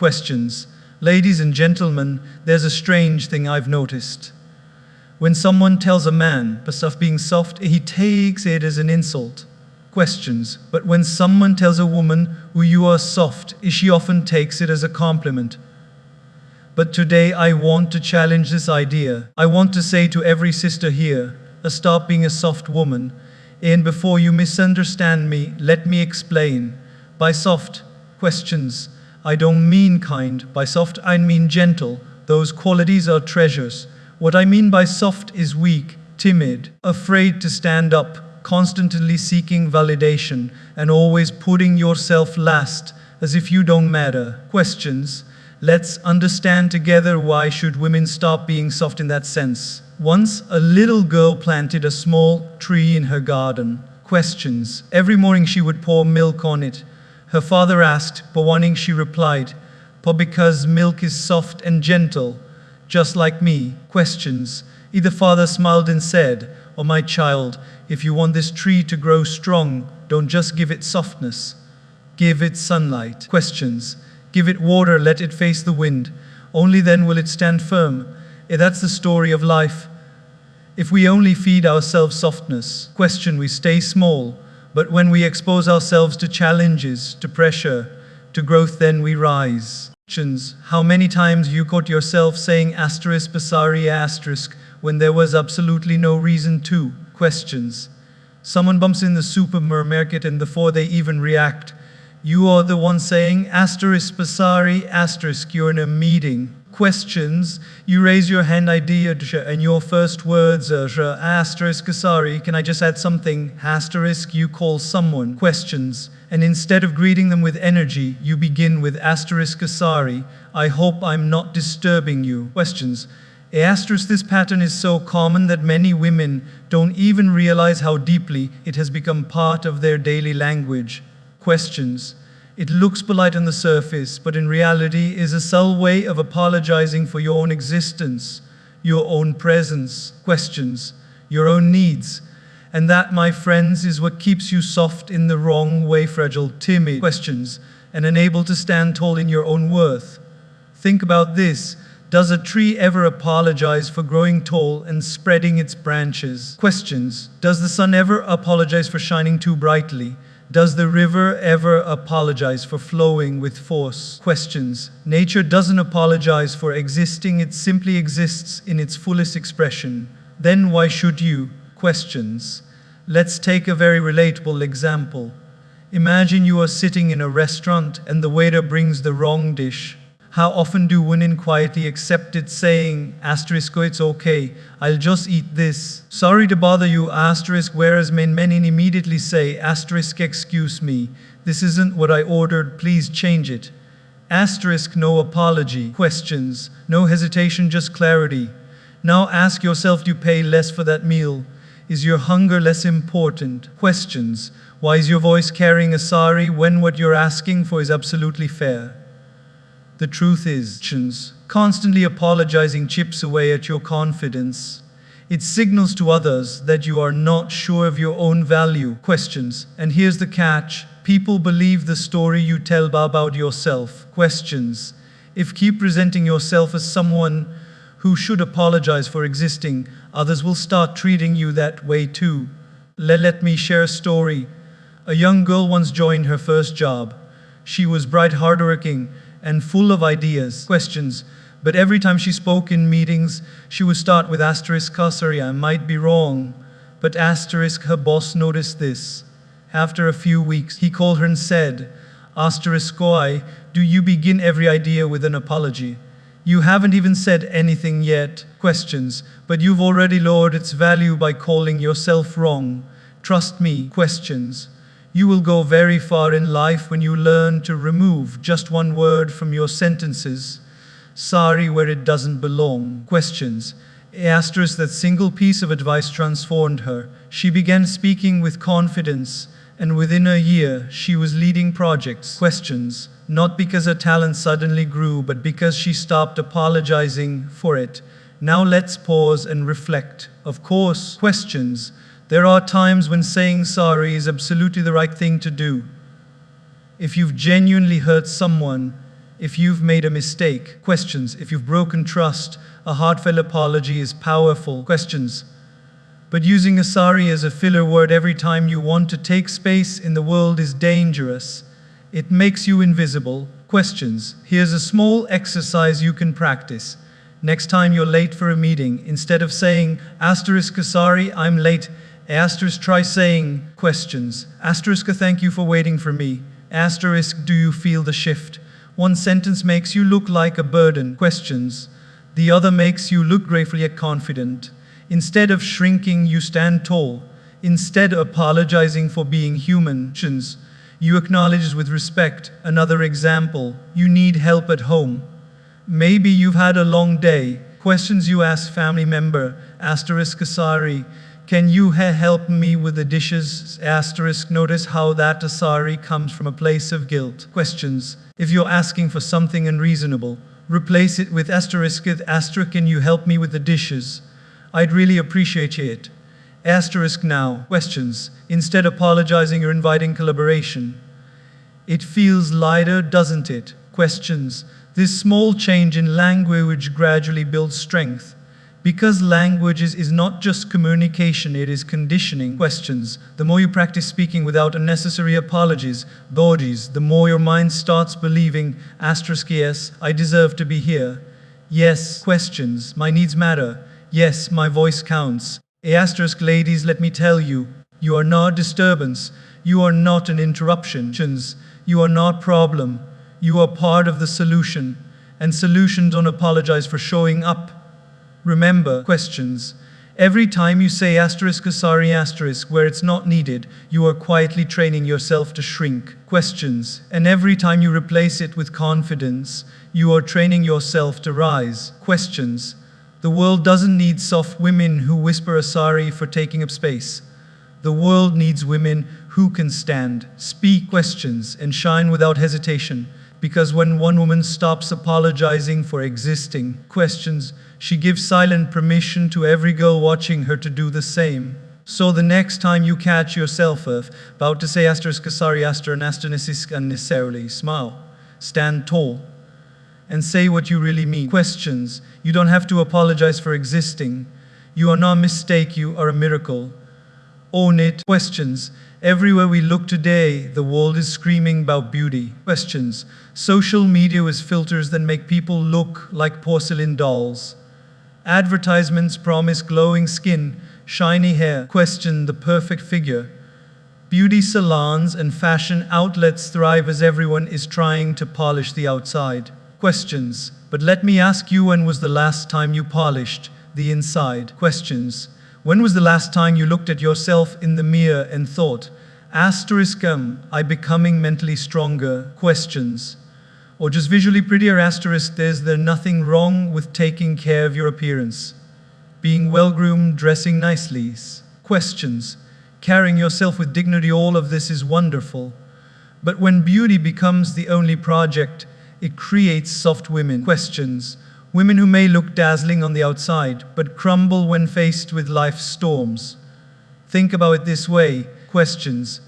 Questions. Ladies and gentlemen, there's a strange thing I've noticed. When someone tells a man of being soft, he takes it as an insult. Questions. But when someone tells a woman who you are soft, she often takes it as a compliment. But today I want to challenge this idea. I want to say to every sister here, stop being a soft woman. And before you misunderstand me, let me explain. By soft, questions, I don't mean kind. By soft, I mean gentle. Those qualities are treasures. What I mean by soft is weak, timid, afraid to stand up, constantly seeking validation, and always putting yourself last, as if you don't matter. Questions. Let's understand together, why should women stop being soft in that sense? Once, a little girl planted a small tree in her garden. Questions. Every morning she would pour milk on it. Her father asked, "For wanting?" She replied, because milk is soft and gentle, just like me." Questions. The father smiled and said, "Oh my child, if you want this tree to grow strong, don't just give it softness. Give it sunlight." Questions. Give it water, let it face the wind. Only then will it stand firm. That's the story of life. If we only feed ourselves softness, question, we stay small. But when we expose ourselves to challenges, to pressure, to growth, then we rise. Questions. How many times you caught yourself saying *basari* when there was absolutely no reason to? Questions. Someone bumps in the supermarket and before they even react, you are the one saying *basari*, you're in a meeting. Questions. You raise your hand idea and your first words are *sorry, can I just add something? You call someone. Questions. And instead of greeting them with energy, you begin with *sorry, I hope I'm not disturbing you. Questions. This pattern is so common that many women don't even realize how deeply it has become part of their daily language. Questions. It looks polite on the surface, but in reality is a subtle way of apologizing for your own existence, your own presence. Questions. Your own needs. And that, my friends, is what keeps you soft in the wrong way, fragile, timid. Questions. And unable to stand tall in your own worth. Think about this. Does a tree ever apologize for growing tall and spreading its branches? Questions. Does the sun ever apologize for shining too brightly? Does the river ever apologize for flowing with force? Questions. Nature doesn't apologize for existing, it simply exists in its fullest expression. Then why should you? Questions. Let's take a very relatable example. Imagine you are sitting in a restaurant and the waiter brings the wrong dish. How often do women quietly accept it, saying, "It's okay, I'll just eat this. Sorry to bother you, whereas men immediately say, "Excuse me, this isn't what I ordered, please change it." No apology. Questions. No hesitation, just clarity. Now ask yourself, do you pay less for that meal? Is your hunger less important? Questions. Why is your voice carrying a sorry when what you're asking for is absolutely fair? The truth is, constantly apologizing chips away at your confidence. It signals to others that you are not sure of your own value. Questions. And here's the catch. People believe the story you tell about yourself. Questions. If keep presenting yourself as someone who should apologize for existing, others will start treating you that way too. Let me share a story. A young girl once joined her first job. She was bright, hardworking, and full of ideas. Questions. But every time she spoke in meetings, she would start with *sorry, I might be wrong. But her boss noticed this. After a few weeks, he called her and said, *why do you begin every idea with an apology? You haven't even said anything yet. Questions. But you've already lowered its value by calling yourself wrong. Trust me. Questions. You will go very far in life when you learn to remove just one word from your sentences. Sorry where it doesn't belong. Questions. That single piece of advice transformed her. She began speaking with confidence, and within a year, she was leading projects. Questions. Not because her talent suddenly grew, but because she stopped apologizing for it. Now let's pause and reflect. Of course. Questions. There are times when saying sorry is absolutely the right thing to do. If you've genuinely hurt someone, if you've made a mistake. Questions. If you've broken trust, a heartfelt apology is powerful. Questions. But using a sorry as a filler word every time you want to take space in the world is dangerous. It makes you invisible. Questions. Here's a small exercise you can practice. Next time you're late for a meeting, instead of saying, sorry, I'm late, try saying, questions. Thank you for waiting for me. Do you feel the shift? One sentence makes you look like a burden. Questions. The other makes you look grateful yet confident. Instead of shrinking, you stand tall. Instead of apologizing for being human, you acknowledge with respect. Another example, you need help at home. Maybe you've had a long day. Questions you ask family member, sorry, can you help me with the dishes? Notice how that sorry comes from a place of guilt. Questions. If you're asking for something unreasonable, replace it with can you help me with the dishes? I'd really appreciate it. Now. Questions. Instead of apologizing, you're inviting collaboration. It feels lighter, doesn't it? Questions. This small change in language gradually builds strength. Because language is not just communication, it is conditioning. Questions. The more you practice speaking without unnecessary apologies, the more your mind starts believing, yes, I deserve to be here. Yes. Questions. My needs matter. Yes, my voice counts. Ladies, let me tell you, you are not disturbance. You are not an interruption. You are not problem. You are part of the solution. And solutions don't apologize for showing up. Remember, questions. Every time you say sorry where it's not needed, you are quietly training yourself to shrink. Questions. And every time you replace it with confidence, you are training yourself to rise. Questions. The world doesn't need soft women who whisper a sorry for taking up space. The world needs women who can stand, speak questions, and shine without hesitation. Because when one woman stops apologizing for existing questions, she gives silent permission to every girl watching her to do the same. So the next time you catch yourself about to say sorry unnecessarily, smile, stand tall, and say what you really mean. Questions. You don't have to apologize for existing. You are not a mistake, you are a miracle. Own it. Questions. Everywhere we look today, the world is screaming about beauty. Questions. Social media with filters that make people look like porcelain dolls. Advertisements promise glowing skin, shiny hair. Question. The perfect figure. Beauty salons and fashion outlets thrive as everyone is trying to polish the outside. Questions. But let me ask you, when was the last time you polished the inside? Questions. When was the last time you looked at yourself in the mirror and thought, I becoming mentally stronger? Questions. Or just visually prettier? There's nothing wrong with taking care of your appearance. Being well-groomed, dressing nicely. Questions. Carrying yourself with dignity, all of this is wonderful. But when beauty becomes the only project, it creates soft women. Questions. Women who may look dazzling on the outside, but crumble when faced with life's storms. Think about it this way. Questions.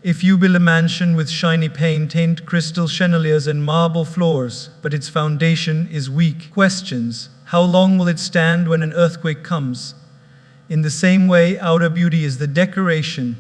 If you build a mansion with shiny paint, crystal chandeliers and marble floors, but its foundation is weak. Questions. How long will it stand when an earthquake comes? In the same way, outer beauty is the decoration.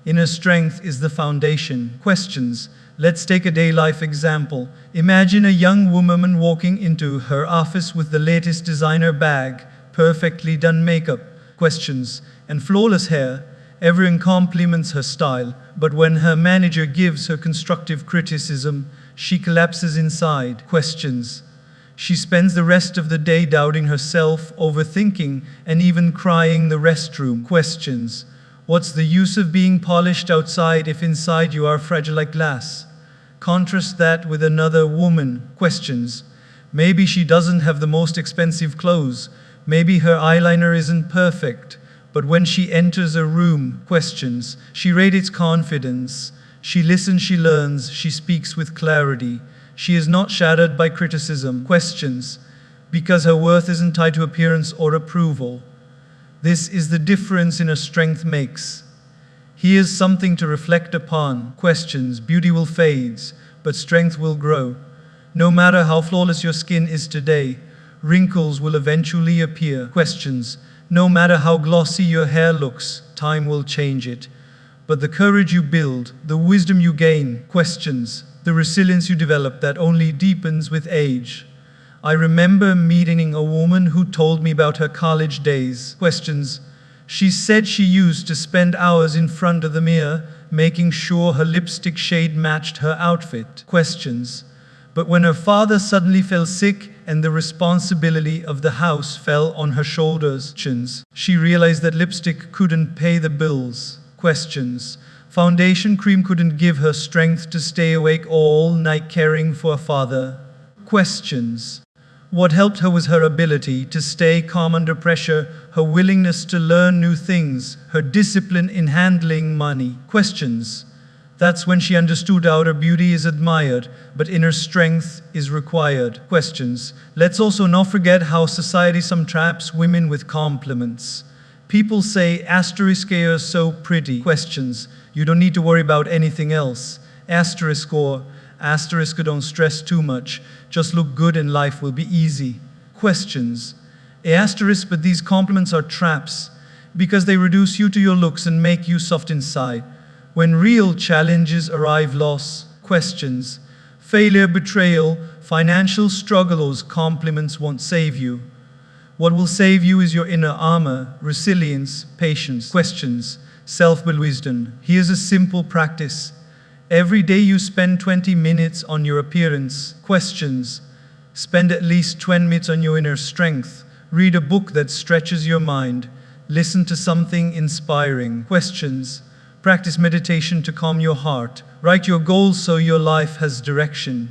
Inner strength is the foundation. Questions. Let's take a day life example. Imagine a young woman walking into her office with the latest designer bag, perfectly done makeup, questions, and flawless hair. Everyone compliments her style, but when her manager gives her constructive criticism, she collapses inside. Questions. She spends the rest of the day doubting herself, overthinking, and even crying in the restroom. Questions. What's the use of being polished outside if inside you are fragile like glass? Contrast that with another woman. Questions. Maybe she doesn't have the most expensive clothes. Maybe her eyeliner isn't perfect. But when she enters a room, questions, she radiates confidence. She listens, she learns, she speaks with clarity. She is not shattered by criticism. Questions. Because her worth isn't tied to appearance or approval. This is the difference inner strength makes. Here's something to reflect upon. Questions. Beauty will fade, but strength will grow. No matter how flawless your skin is today, wrinkles will eventually appear. Questions. No matter how glossy your hair looks, time will change it. But the courage you build, the wisdom you gain, questions, the resilience you develop, that only deepens with age. I remember meeting a woman who told me about her college days. Questions. She said she used to spend hours in front of the mirror, making sure her lipstick shade matched her outfit. Questions. But when her father suddenly fell sick and the responsibility of the house fell on her shoulders, she realized that lipstick couldn't pay the bills. Questions. Foundation cream couldn't give her strength to stay awake all night caring for her father. Questions. What helped her was her ability to stay calm under pressure, her willingness to learn new things, her discipline in handling money. Questions. That's when she understood outer beauty is admired, but inner strength is required. Questions. Let's also not forget how society some traps women with compliments. People say, asterisk, you're so pretty. Questions. You don't need to worry about anything else. Asterisk or asterisk, don't stress too much. Just look good and life will be easy. Questions. Asterisk, but these compliments are traps because they reduce you to your looks and make you soft inside. When real challenges arrive, loss, questions, failure, betrayal, financial struggle, those compliments won't save you. What will save you is your inner armor, resilience, patience. Questions, self-built wisdom. Here's a simple practice. Every day you spend 20 minutes on your appearance. Questions, spend at least 20 minutes on your inner strength. Read a book that stretches your mind. Listen to something inspiring. Questions, practice meditation to calm your heart. Write your goals so your life has direction.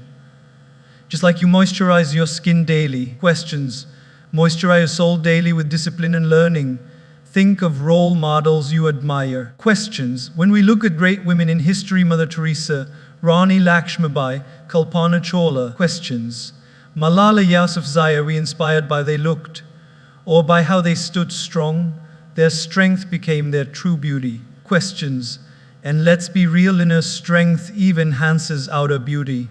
Just like you moisturize your skin daily. Questions, moisturize your soul daily with discipline and learning. Think of role models you admire. Questions, when we look at great women in history, Mother Teresa, Rani Lakshmibai, Kalpana Chawla. Questions, Malala Yousafzai, are we inspired by they looked, or by how they stood strong? Their strength became their true beauty. Questions, and let's be real, inner strength even enhances outer beauty.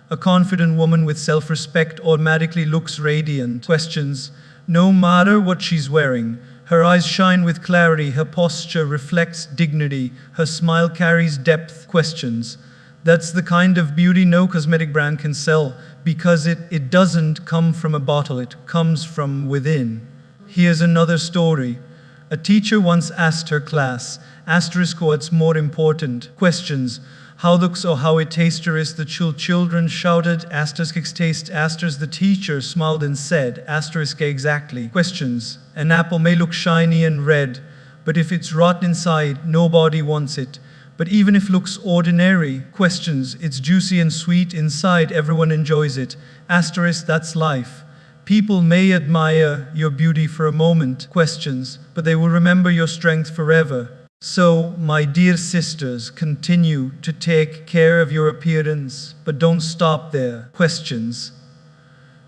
A confident woman with self-respect automatically looks radiant. Questions, no matter what she's wearing, her eyes shine with clarity, her posture reflects dignity, her smile carries depth. Questions, that's the kind of beauty no cosmetic brand can sell, because it doesn't come from a bottle, it comes from within. Here's another story. A teacher once asked her class, asterisk, what's more important? Questions, how looks or how it tastes? The children shouted, asterisk, taste, asterisk. The teacher smiled and said, asterisk, exactly. Questions, an apple may look shiny and red, but if it's rotten inside, nobody wants it. But even if it looks ordinary, questions, it's juicy and sweet inside, everyone enjoys it. Asterisk, that's life. People may admire your beauty for a moment, questions, but they will remember your strength forever. So, my dear sisters, continue to take care of your appearance, but don't stop there. Questions.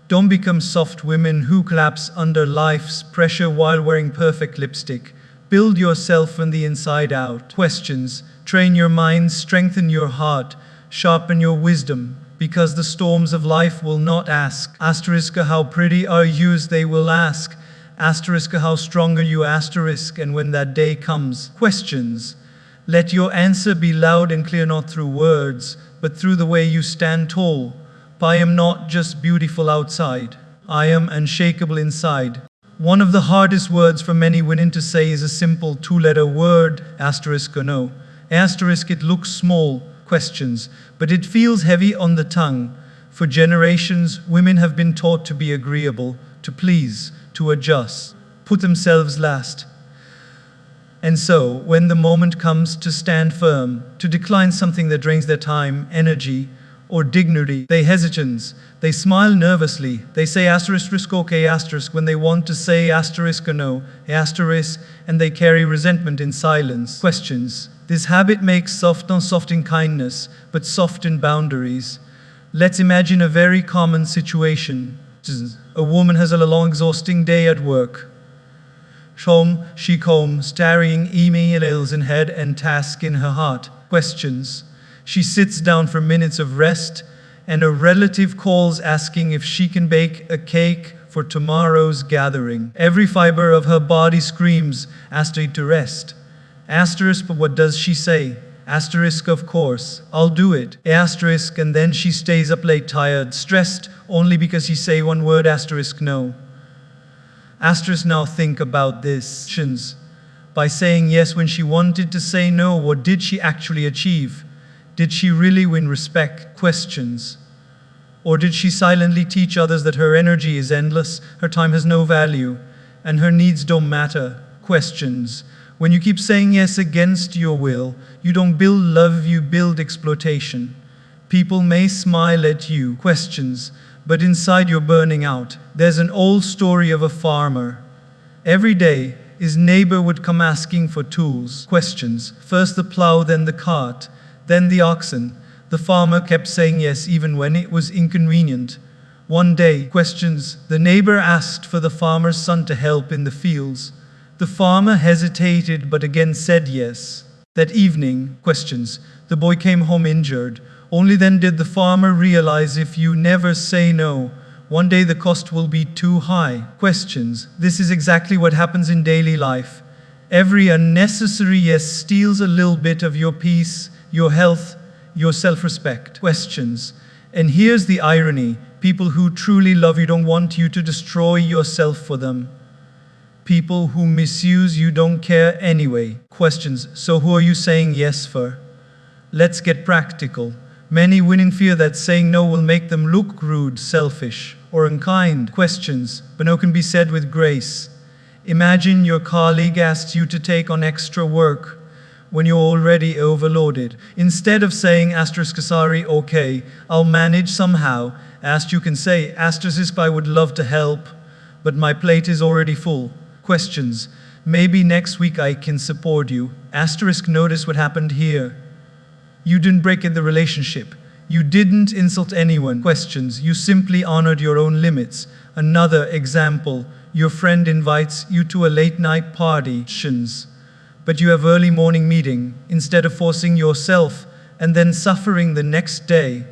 Don't become soft women who collapse under life's pressure while wearing perfect lipstick. Build yourself from the inside out. Questions. Train your mind, strengthen your heart, sharpen your wisdom. Because the storms of life will not ask, asterisk, how pretty are you? They will ask, asterisk, how strong are you? Asterisk, and when that day comes. Questions. Let your answer be loud and clear, not through words, but through the way you stand tall. I am not just beautiful outside, I am unshakable inside. One of the hardest words for many women to say is a simple two-letter word, asterisk or no. Asterisk, it looks small. Questions, but it feels heavy on the tongue. For generations, women have been taught to be agreeable, to please, to adjust, put themselves last. And so, when the moment comes to stand firm, to decline something that drains their time, energy, or dignity, they hesitate. They smile nervously. They say asterisk, okay, asterisk, when they want to say asterisk or no, asterisk, and they carry resentment in silence. Questions. This habit makes soft not soft in kindness, but soft in boundaries. Let's imagine a very common situation. A woman has a long, exhausting day at work. Home, she comes, staring emails in head and task in her heart. Questions. She sits down for minutes of rest, and a relative calls asking if she can bake a cake for tomorrow's gathering. Every fiber of her body screams, ask her to rest. Asterisk, but what does she say? Asterisk, of course, I'll do it. Asterisk, and then she stays up late tired, stressed, only because she say one word, asterisk, no. Asterisk, now think about this. By saying yes when she wanted to say no, what did she actually achieve? Did she really win respect? Questions. Or did she silently teach others that her energy is endless, her time has no value, and her needs don't matter? Questions. When you keep saying yes against your will, you don't build love, you build exploitation. People may smile at you, questions, but inside you're burning out. There's an old story of a farmer. Every day, his neighbor would come asking for tools, questions. First the plow, then the cart, then the oxen. The farmer kept saying yes even when it was inconvenient. One day, questions, the neighbor asked for the farmer's son to help in the fields. The farmer hesitated but again said yes. That evening, questions, the boy came home injured. Only then did the farmer realize if you never say no, one day the cost will be too high. Questions, this is exactly what happens in daily life. Every unnecessary yes steals a little bit of your peace, your health, your self-respect. Questions, and here's the irony, people who truly love you don't want you to destroy yourself for them. People who misuse you don't care anyway. Questions, so who are you saying yes for? Let's get practical. Many women fear that saying no will make them look rude, selfish, or unkind. Questions, but no can be said with grace. Imagine your colleague asks you to take on extra work when you're already overloaded. Instead of saying asterisk sorry, okay, I'll manage somehow, you can say asterisk I would love to help, but my plate is already full. Questions, maybe next week I can support you. Asterisk, notice what happened here. You didn't break in the relationship. You didn't insult anyone. Questions, you simply honored your own limits. Another example, your friend invites you to a late night party, but you have early morning meeting. Instead of forcing yourself and then suffering the next day,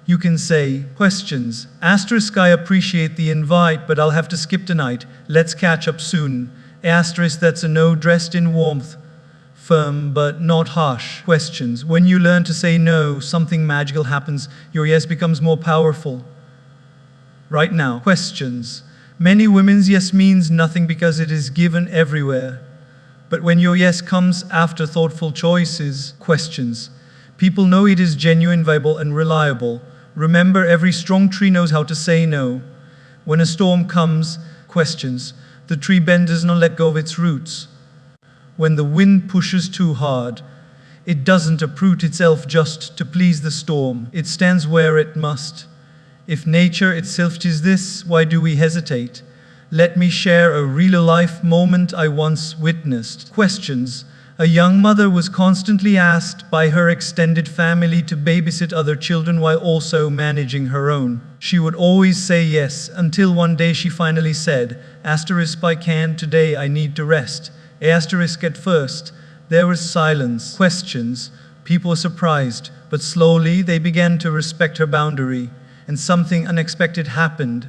you can say, questions, asterisk I appreciate the invite, but I'll have to skip tonight. Let's catch up soon. Asterisk, that's a no dressed in warmth. Firm but not harsh. Questions, when you learn to say no, something magical happens. Your yes becomes more powerful. Right now. Questions, many women's yes means nothing because it is given everywhere. But when your yes comes after thoughtful choices, questions, people know it is genuine, viable, and reliable. Remember, every strong tree knows how to say no. When a storm comes, questions, the tree bends does not let go of its roots. When the wind pushes too hard, it doesn't uproot itself just to please the storm. It stands where it must. If nature itself is this, why do we hesitate? Let me share a real-life moment I once witnessed. Questions, a young mother was constantly asked by her extended family to babysit other children while also managing her own. She would always say yes, until one day she finally said, asterisk I can't today, I need to rest. Asterisk at first, there was silence. Questions, people were surprised, but slowly they began to respect her boundary, and something unexpected happened.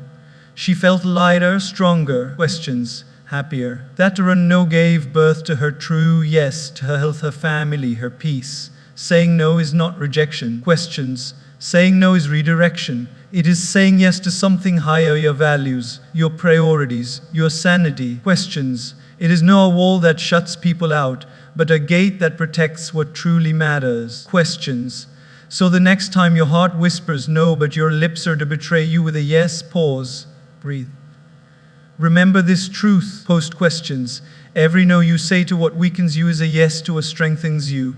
She felt lighter, stronger. Questions, happier. That run no gave birth to her true yes, to her health, her family, her peace. Saying no is not rejection. Questions, saying no is redirection. It is saying yes to something higher, your values, your priorities, your sanity. Questions, it is not a wall that shuts people out, but a gate that protects what truly matters. Questions, so the next time your heart whispers no, but your lips are to betray you with a yes, pause, breathe. Remember this truth. Post questions. Every no you say to what weakens you is a yes to what strengthens you.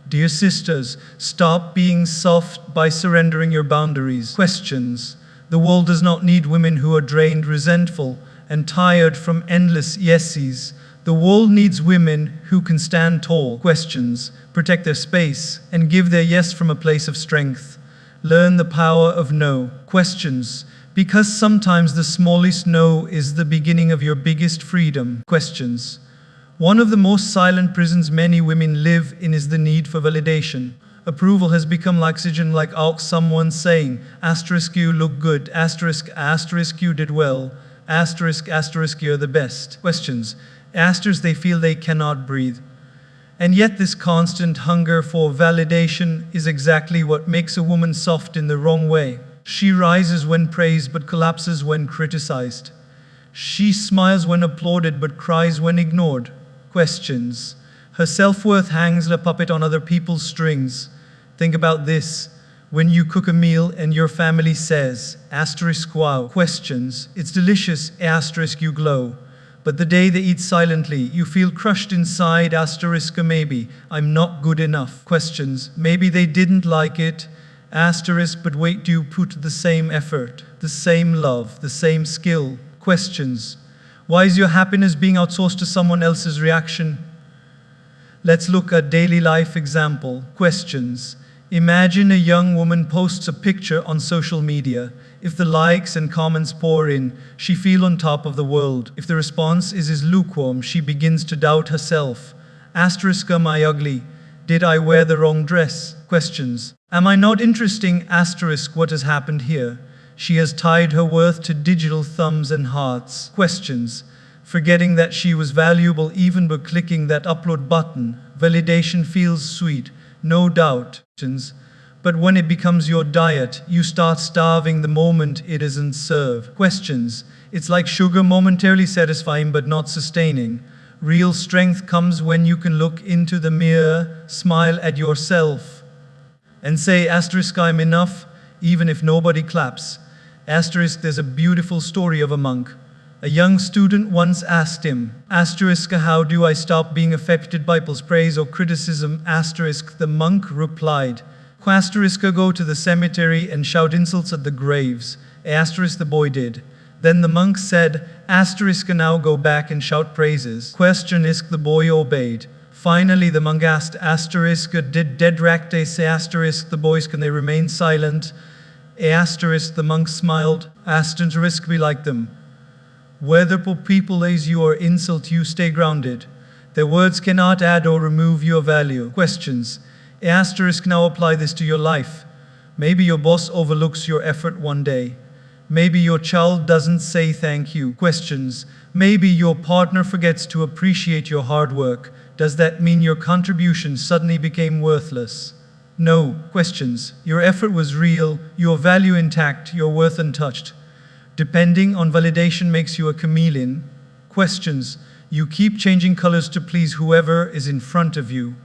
Dear sisters, stop being soft by surrendering your boundaries. Questions. The world does not need women who are drained, resentful, and tired from endless yeses. The world needs women who can stand tall. Questions. Protect their space and give their yes from a place of strength. Learn the power of no. Questions. Because sometimes the smallest no is the beginning of your biggest freedom. Questions. One of the most silent prisons many women live in is the need for validation. Approval has become oxygen, like someone saying, asterisk you look good, asterisk asterisk you did well, asterisk asterisk you're the best. Questions. Asterisk they feel they cannot breathe. And yet this constant hunger for validation is exactly what makes a woman soft in the wrong way. She rises when praised but collapses when criticized. She smiles when applauded but cries when ignored. Questions. Her self-worth hangs like a puppet on other people's strings. Think about this. When you cook a meal and your family says, asterisk wow. Questions. It's delicious, asterisk you glow. But the day they eat silently, you feel crushed inside, asterisk maybe, I'm not good enough. Questions. Maybe they didn't like it, asterisk, but wait, do you put the same effort, the same love, the same skill? Questions. Why is your happiness being outsourced to someone else's reaction? Let's look at daily life example. Questions. Imagine a young woman posts a picture on social media. If the likes and comments pour in, she feels on top of the world. If the response is lukewarm, she begins to doubt herself. Asterisk, am I ugly? Did I wear the wrong dress? Questions. Am I not interesting? Asterisk, what has happened here? She has tied her worth to digital thumbs and hearts. Questions. Forgetting that she was valuable even by clicking that upload button. Validation feels sweet, no doubt. But when it becomes your diet, you start starving the moment it isn't served. Questions. It's like sugar, momentarily satisfying but not sustaining. Real strength comes when you can look into the mirror, smile at yourself, and say, asterisk, I'm enough, even if nobody claps. Asterisk, there's a beautiful story of a monk. A young student once asked him, asterisk, how do I stop being affected by people's praise or criticism? Asterisk, the monk replied, asterisk, go to the cemetery and shout insults at the graves. Asterisk, the boy did. Then the monk said, asterisk, now go back and shout praises. Question is, the boy obeyed. Finally, the monk asked, asterisk, did dead racte say asterisk, the boys, can they remain silent? Asterisk, the monk smiled, asterisk, be like them. Whether people praise you or insult you, stay grounded. Their words cannot add or remove your value. Questions. Asterisk, now apply this to your life. Maybe your boss overlooks your effort one day. Maybe your child doesn't say thank you. Questions. Maybe your partner forgets to appreciate your hard work. Does that mean your contribution suddenly became worthless? No. Questions. Your effort was real, your value intact, your worth untouched. Depending on validation makes you a chameleon. Questions. You keep changing colors to please whoever is in front of you.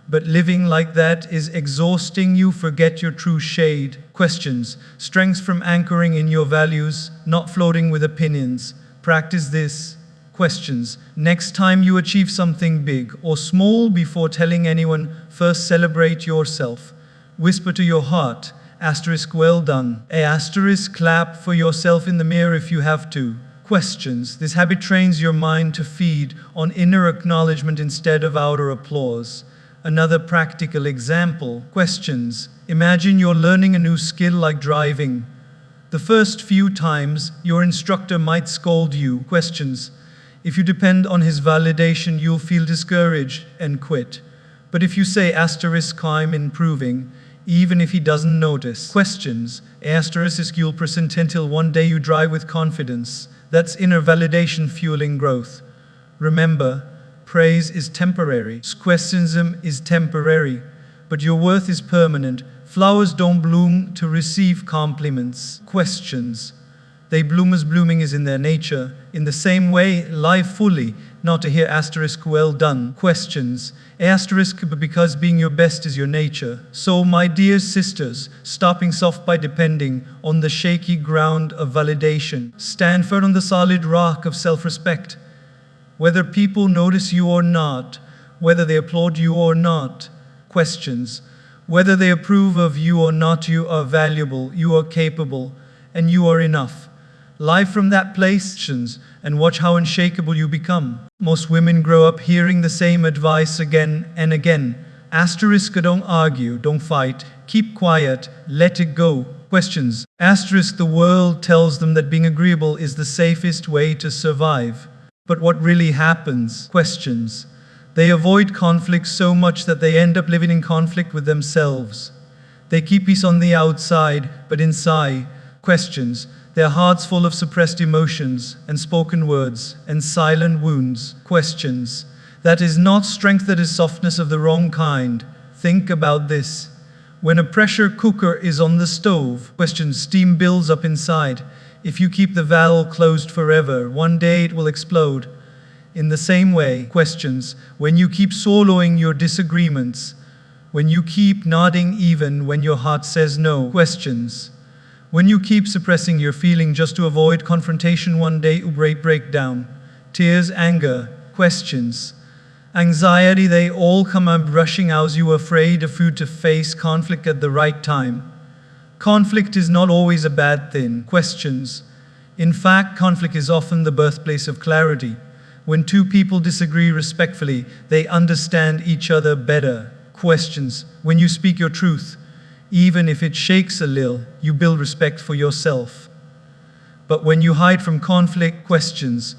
But living like that is exhausting. You forget your true shade. Questions. Strength from anchoring in your values, not floating with opinions. Practice this. Questions. Next time you achieve something big or small, before telling anyone, first celebrate yourself. Whisper to your heart, asterisk, well done. Asterisk, clap for yourself in the mirror if you have to. Questions. This habit trains your mind to feed on inner acknowledgement instead of outer applause. Another practical example. Questions. Imagine you're learning a new skill like driving. The first few times, your instructor might scold you. Questions. If you depend on his validation, you'll feel discouraged and quit. But if you say, asterisk, I'm improving, even if he doesn't notice. Questions. Asterisk, you'll persist until one day you drive with confidence. That's inner validation fueling growth. Remember, praise is temporary. Criticism is temporary, but your worth is permanent. Flowers don't bloom to receive compliments. Questions. They bloom as blooming is in their nature. In the same way, live fully, not to hear asterisk, well done. Questions. Asterisk, but because being your best is your nature. So, my dear sisters, stopping soft by depending on the shaky ground of validation. Stand firm on the solid rock of self-respect. Whether people notice you or not, whether they applaud you or not. Questions. Whether they approve of you or not, you are valuable, you are capable, and you are enough. Live from that place and watch how unshakable you become. Most women grow up hearing the same advice again and again. Asterisk, don't argue, don't fight, keep quiet, let it go. Questions. Asterisk, the world tells them that being agreeable is the safest way to survive. But what really happens? Questions. They avoid conflict so much that they end up living in conflict with themselves. They keep peace on the outside, but inside, questions, their hearts full of suppressed emotions and spoken words and silent wounds, questions. That is not strength, that is softness of the wrong kind. Think about this. When a pressure cooker is on the stove, questions, steam builds up inside. If you keep the valve closed forever, one day it will explode. In the same way, questions, when you keep swallowing your disagreements, when you keep nodding even when your heart says no, questions, when you keep suppressing your feeling just to avoid confrontation, one day it will break down. Tears, anger, questions, anxiety, they all come up rushing out. You are afraid of you to face conflict at the right time. Conflict is not always a bad thing. Questions. In fact, conflict is often the birthplace of clarity. When two people disagree respectfully, they understand each other better. Questions. When you speak your truth, even if it shakes a little, you build respect for yourself. But when you hide from conflict, questions,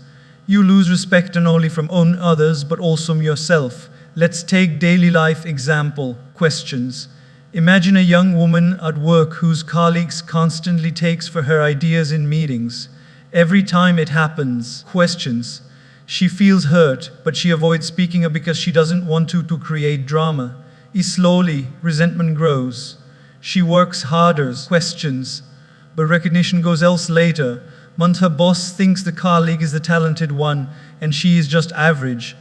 you lose respect not only from others but also from yourself. Let's take daily life example. Questions. Imagine a young woman at work whose colleagues constantly takes for her ideas in meetings. Every time it happens, questions, she feels hurt, but she avoids speaking up because she doesn't want to create drama. Slowly, resentment grows. She works harder, questions, but recognition goes else later. Month her boss thinks the colleague is the talented one, and she is just average.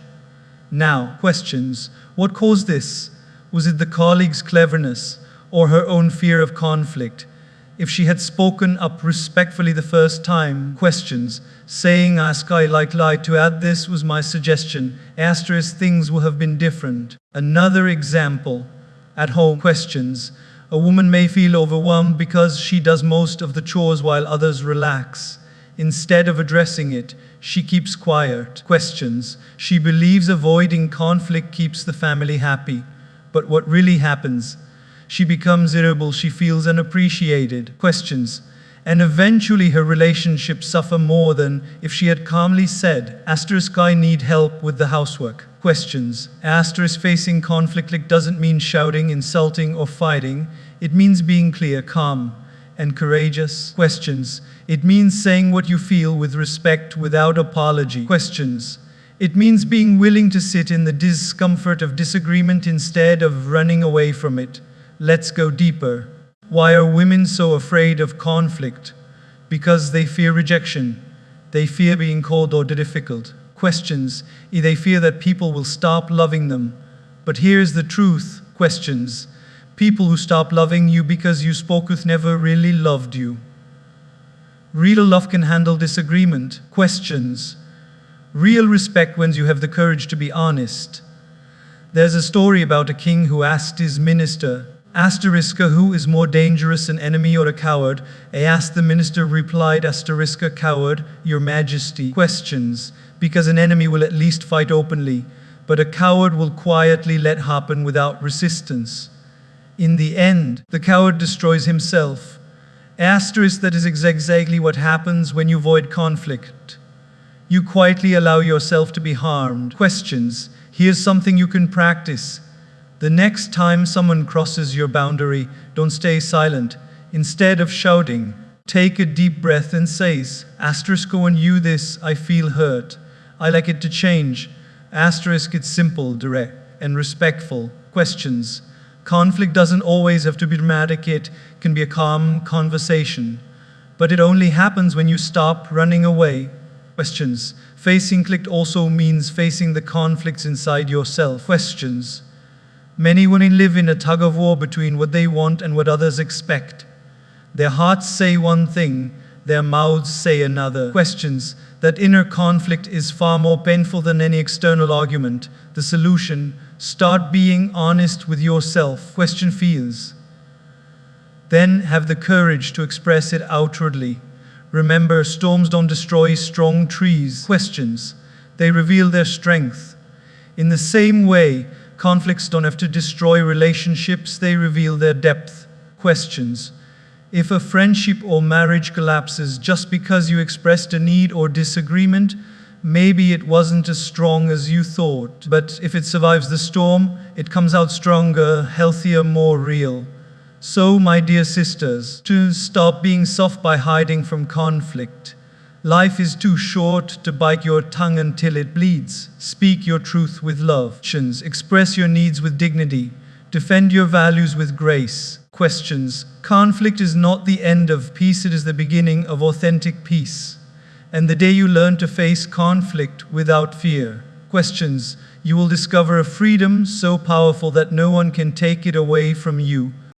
Now, questions, what caused this? Was it the colleague's cleverness or her own fear of conflict? If she had spoken up respectfully the first time, questions, saying, ask I like lie to add this was my suggestion, asterisk things will have been different. Another example, at home, questions, a woman may feel overwhelmed because she does most of the chores while others relax. Instead of addressing it, she keeps quiet. Questions, she believes avoiding conflict keeps the family happy. But what really happens? She becomes irritable, she feels unappreciated. Questions, and eventually her relationships suffer more than if she had calmly said, asterisk I need help with the housework. Questions, asterisk facing conflict doesn't mean shouting, insulting or fighting. It means being clear, calm and courageous. Questions, it means saying what you feel with respect without apology. Questions, it means being willing to sit in the discomfort of disagreement instead of running away from it. Let's go deeper. Why are women so afraid of conflict? Because they fear rejection. They fear being cold or difficult. Questions, they fear that people will stop loving them. But here's the truth. Questions, people who stop loving you because you spoke with never really loved you. Real love can handle disagreement. Questions, real respect when you have the courage to be honest. There's a story about a king who asked his minister, asterisk, who is more dangerous, an enemy or a coward? Asked the minister, replied, asterisk, coward, your majesty. Questions, because an enemy will at least fight openly, but a coward will quietly let happen without resistance. In the end, the coward destroys himself. Asterisk, that is exactly what happens when you avoid conflict. You quietly allow yourself to be harmed. Questions, here's something you can practice. The next time someone crosses your boundary, don't stay silent. Instead of shouting, take a deep breath and say, asterisk, when you this, I feel hurt. I like it to change. Asterisk, it's simple, direct, and respectful. Questions, conflict doesn't always have to be dramatic. It can be a calm conversation. But it only happens when you stop running away. Questions, facing conflict also means facing the conflicts inside yourself. Questions, many women live in a tug of war between what they want and what others expect. Their hearts say one thing, their mouths say another. Questions, that inner conflict is far more painful than any external argument. The solution, start being honest with yourself. Question, feels. Then have the courage to express it outwardly. Remember, storms don't destroy strong trees. Questions, they reveal their strength. In the same way, conflicts don't have to destroy relationships, they reveal their depth. Questions, if a friendship or marriage collapses just because you expressed a need or disagreement, maybe it wasn't as strong as you thought. But if it survives the storm, it comes out stronger, healthier, more real. So, my dear sisters, to stop being soft by hiding from conflict. Life is too short to bite your tongue until it bleeds. Speak your truth with love. Express your needs with dignity. Defend your values with grace. Questions. Conflict is not the end of peace, it is the beginning of authentic peace. And the day you learn to face conflict without fear. Questions. You will discover a freedom so powerful that no one can take it away from you.